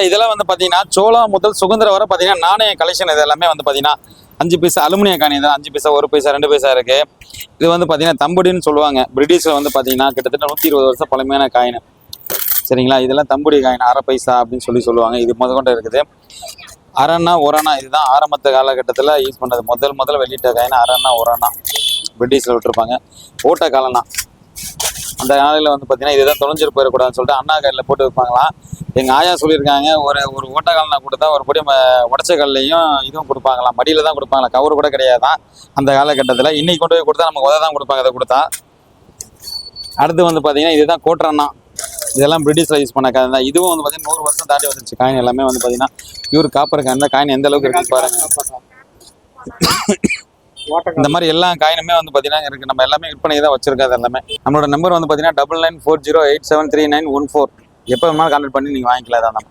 இதெல்லாம் வந்து பார்த்தீங்கன்னா சோளா முதல் சுதந்திரம் வரை பார்த்தீங்கன்னா நாணய கலெக்ஷன். இது எல்லாமே வந்து பார்த்தீங்கன்னா 5 பைசா அலுமினிய காணி தான். 5 பைசா 1 பைசா 2 பைசா இருக்கு. இது வந்து பார்த்தீங்கன்னா தம்புடின்னு சொல்லுவாங்க. பிரிட்டிஷில் வந்து பார்த்தீங்கன்னா கிட்டத்தட்ட 120 வருஷம் பழமையான காயின். சரிங்களா, இதெல்லாம் தம்புடி காயின், அரை பைசா அப்படின்னு சொல்லுவாங்க. இது முதற்கொண்டு இருக்குது. அரணா ஒரணா இதுதான் ஆரம்பத்த காலகட்டத்தில் யூஸ் பண்ணுறது. முதல் வெளியிட்ட காயின் அரணா ஒரணா பிரிட்டிஷில் விட்டுருப்பாங்க. ஓட்ட காலனா அந்த நாளில் வந்து பார்த்தீங்கன்னா இதுதான் தொலைஞ்சிட்டு போயிடக்கூடாதுன்னு சொல்லிட்டு அண்ணா கையில் போட்டு வைப்பாங்களாம். எங்கள் ஆயா சொல்லியிருக்காங்க, ஒரு ஓட்ட காலனா கொடுத்தா ஒரு படி உடச்ச கல்லையும் இதுவும் கொடுப்பாங்களாம். மடியில் தான் கொடுப்பாங்களா, கவர் கூட கிடையாதான் அந்த காலகட்டத்தில். இன்னைக்கு கொண்டு போய் கொடுத்தா நமக்கு உதவி தான் கொடுப்பாங்க. அதை கொடுத்தா அடுத்து வந்து பார்த்தீங்கன்னா இதுதான் கோட்டரண்ணா. இதெல்லாம் பிரிட்டிஷில் யூஸ் பண்ண காயின் தான். இதுவும் வந்து பார்த்தீங்கன்னா 100 வருஷம் தாண்டி வந்துருச்சு. காயின் எல்லாமே வந்து பார்த்தீங்கன்னா பியூர் காப்பர் காயின் தான். காயின் எந்த அளவுக்கு இருக்குன்னு பாருங்க. இந்த மாதிரி எல்லா காயினுமே வந்து பார்த்தீங்கன்னா இருக்குது. நம்ம எல்லாமே விற்பனை தான் வச்சிருக்காது எல்லாமே. நம்மளோட நம்பர் வந்து பார்த்தீங்கன்னா 9940873914. எப்போ வேணாலும் கான்டாக்ட் பண்ணி நீங்கள் வாங்கிக்கலாம் தான்.